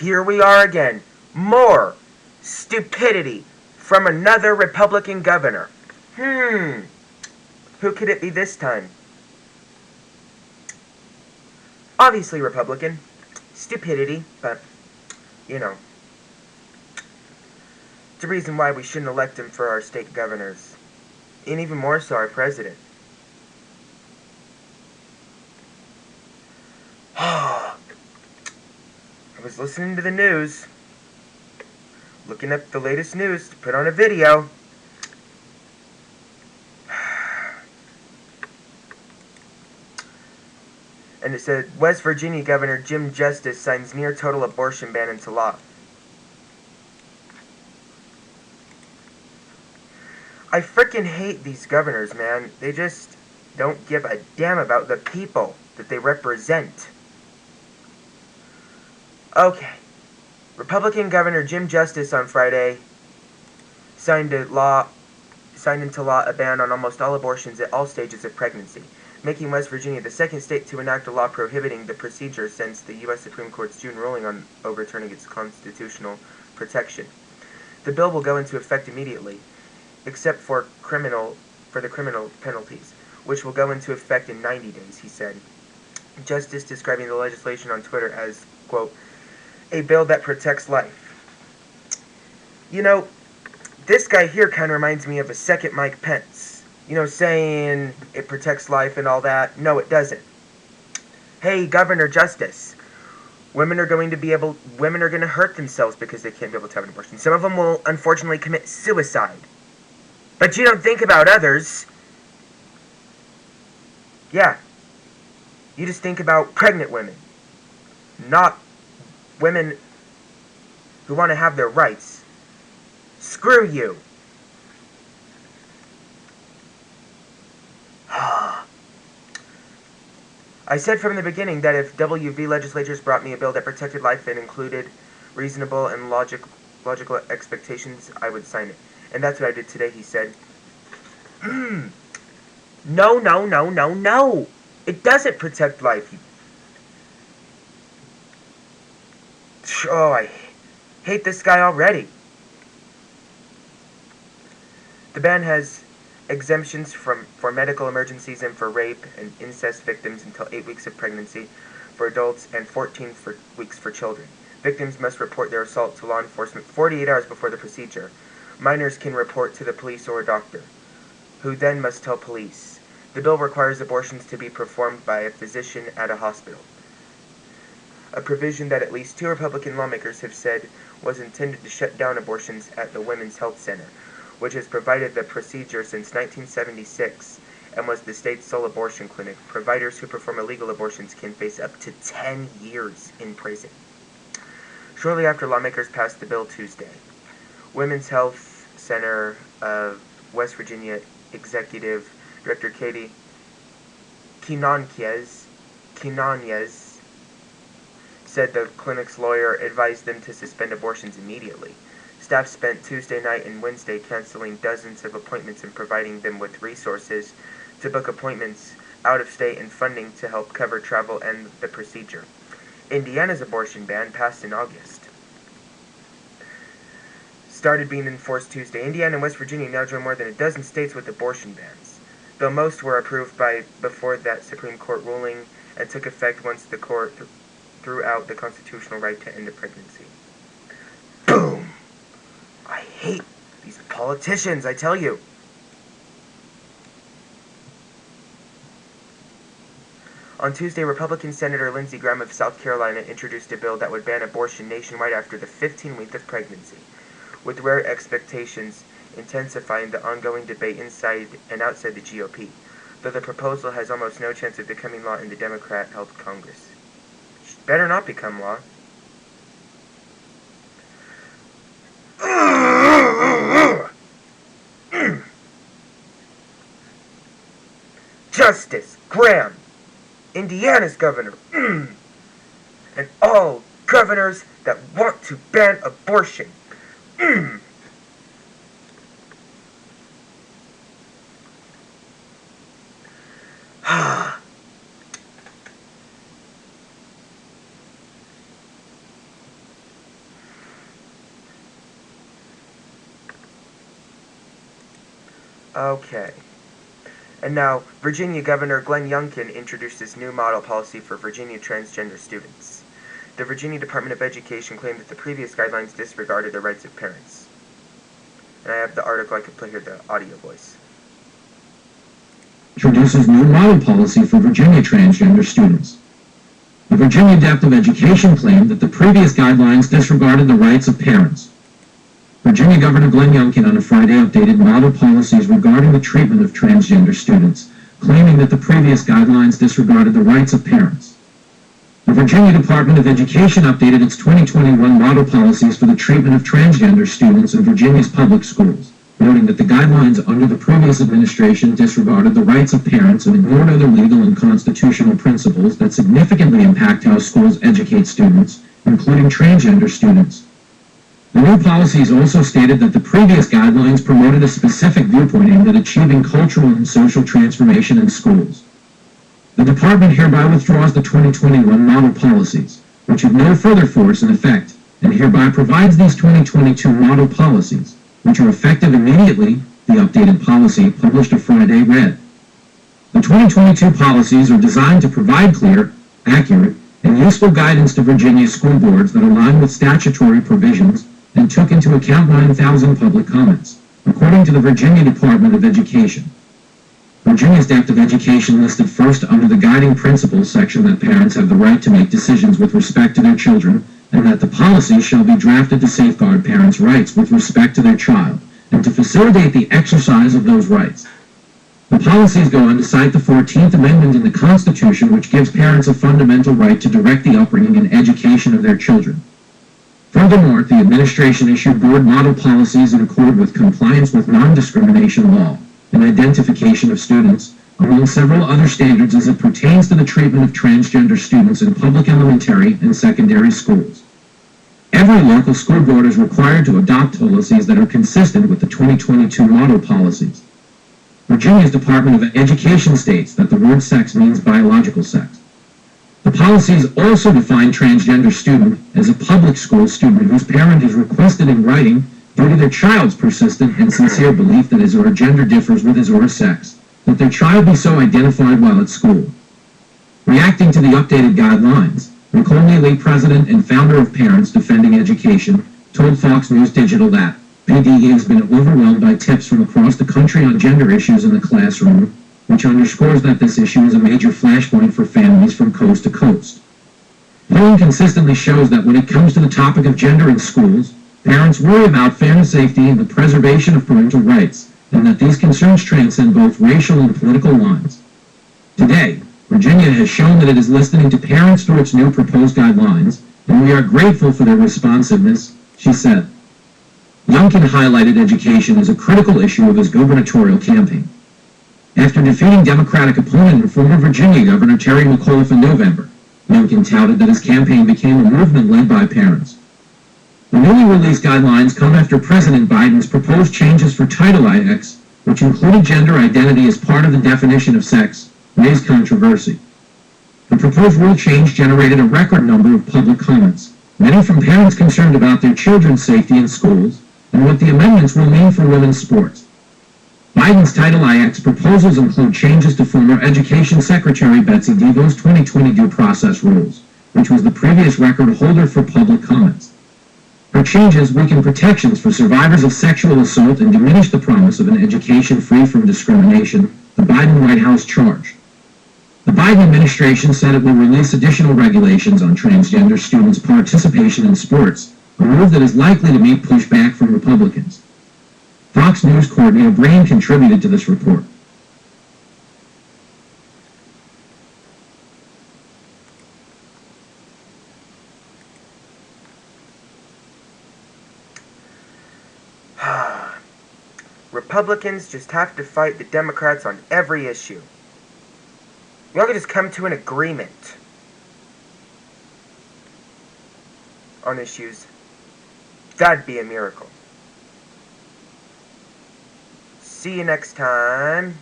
here we are again. More stupidity from another Republican governor. Who could it be this time? Obviously Republican. Stupidity, but, you know. It's a reason why we shouldn't elect him for our state governors. And even more so, our president. I was listening to the news, looking up the latest news to put on a video. And it said, West Virginia Governor Jim Justice signs near-total abortion ban into law. I frickin' hate these governors, man. They just don't give a damn about the people that they represent. Okay. Republican Governor Jim Justice on Friday signed into law a ban on almost all abortions at all stages of pregnancy, making West Virginia the second state to enact a law prohibiting the procedure since the U.S. Supreme Court's June ruling on overturning its constitutional protection. The bill will go into effect immediately, except for the criminal penalties, which will go into effect in 90 days, he said. Justice describing the legislation on Twitter as, quote, a bill that protects life. You know, this guy here kind of reminds me of a second Mike Pence. You know, saying it protects life and all that. No, it doesn't. Hey, Governor Justice, women are going to hurt themselves because they can't be able to have an abortion. Some of them will unfortunately commit suicide. But you don't think about others. Yeah. You just think about pregnant women. Not women who want to have their rights. Screw you. I said from the beginning that if WV legislatures brought me a bill that protected life and included reasonable and logical expectations, I would sign it. And that's what I did today, he said. No. It doesn't protect life. Oh, I hate this guy already. The ban has exemptions for medical emergencies and for rape and incest victims until 8 weeks of pregnancy for adults and 14 weeks for children. Victims must report their assault to law enforcement 48 hours before the procedure. Minors can report to the police or a doctor, who then must tell police. The bill requires abortions to be performed by a physician at a hospital, a provision that at least 2 Republican lawmakers have said was intended to shut down abortions at the Women's Health Center, which has provided the procedure since 1976 and was the state's sole abortion clinic. Providers who perform illegal abortions can face up to 10 years in prison. Shortly after lawmakers passed the bill Tuesday, Women's Health Center of West Virginia Executive Director Katie Quinonez said the clinic's lawyer advised them to suspend abortions immediately. Staff spent Tuesday night and Wednesday canceling dozens of appointments and providing them with resources to book appointments out of state and funding to help cover travel and the procedure. Indiana's abortion ban passed in August started being enforced Tuesday. Indiana and West Virginia now join more than a dozen states with abortion bans, though most were approved before that Supreme Court ruling and took effect once the court threw out the constitutional right to end a pregnancy. Boom! I hate these politicians, I tell you. On Tuesday, Republican Senator Lindsey Graham of South Carolina introduced a bill that would ban abortion nationwide after the 15th week of pregnancy, with rare expectations intensifying the ongoing debate inside and outside the GOP, though the proposal has almost no chance of becoming law in the Democrat-held Congress. It better not become law. Justice Graham, Indiana's governor, and all governors that want to ban abortion. Okay. And now, Virginia Governor Glenn Youngkin introduced this new model policy for Virginia transgender students. The Virginia Department of Education claimed that the previous guidelines disregarded the rights of parents. And I have the article, I could play here the audio voice. Introduces new model policy for Virginia transgender students. The Virginia Department of Education claimed that the previous guidelines disregarded the rights of parents. Virginia Governor Glenn Youngkin on a Friday updated model policies regarding the treatment of transgender students, claiming that the previous guidelines disregarded the rights of parents. The Virginia Department of Education updated its 2021 model policies for the treatment of transgender students in Virginia's public schools, noting that the guidelines under the previous administration disregarded the rights of parents and ignored other legal and constitutional principles that significantly impact how schools educate students, including transgender students. The new policies also stated that the previous guidelines promoted a specific viewpoint aimed at achieving cultural and social transformation in schools. The department hereby withdraws the 2021 model policies, which have no further force in effect, and hereby provides these 2022 model policies, which are effective immediately, the updated policy published a Friday read. The 2022 policies are designed to provide clear, accurate, and useful guidance to Virginia school boards that align with statutory provisions and took into account 9,000 public comments, according to the Virginia Department of Education. Virginia's Department of Education listed first under the guiding principles section that parents have the right to make decisions with respect to their children, and that the policy shall be drafted to safeguard parents' rights with respect to their child, and to facilitate the exercise of those rights. The policies go on to cite the 14th Amendment in the Constitution, which gives parents a fundamental right to direct the upbringing and education of their children. Furthermore, the administration issued board model policies in accord with compliance with non-discrimination law and identification of students, among several other standards as it pertains to the treatment of transgender students in public elementary and secondary schools. Every local school board is required to adopt policies that are consistent with the 2022 model policies. Virginia's Department of Education states that the word sex means biological sex. The policies also define transgender student as a public school student whose parent is requested in writing due to their child's persistent and sincere belief that his or her gender differs with his or her sex, that their child be so identified while at school. Reacting to the updated guidelines, Nicole Neely, president and founder of Parents Defending Education, told Fox News Digital that PDE has been overwhelmed by tips from across the country on gender issues in the classroom, which underscores that this issue is a major flashpoint for families from coast to coast. Polling consistently shows that when it comes to the topic of gender in schools, parents worry about family safety and the preservation of parental rights, and that these concerns transcend both racial and political lines. Today, Virginia has shown that it is listening to parents through its new proposed guidelines, and we are grateful for their responsiveness, she said. Youngkin highlighted education as a critical issue of his gubernatorial campaign. After defeating Democratic opponent and former Virginia Governor Terry McAuliffe in November, Youngkin touted that his campaign became a movement led by parents. The newly released guidelines come after President Biden's proposed changes for Title IX, which included gender identity as part of the definition of sex, raised controversy. The proposed rule change generated a record number of public comments, many from parents concerned about their children's safety in schools and what the amendments will mean for women's sports. Biden's Title IX proposals include changes to former Education Secretary Betsy DeVos' 2020 due process rules, which was the previous record holder for public comments. Her changes weaken protections for survivors of sexual assault and diminish the promise of an education free from discrimination, the Biden White House charged. The Biden administration said it will release additional regulations on transgender students' participation in sports, a move that is likely to meet pushback from Republicans. Fox News coordinator Brain contributed to this report. Republicans just have to fight the Democrats on every issue. Y'all can just come to an agreement on issues. That'd be a miracle. See you next time.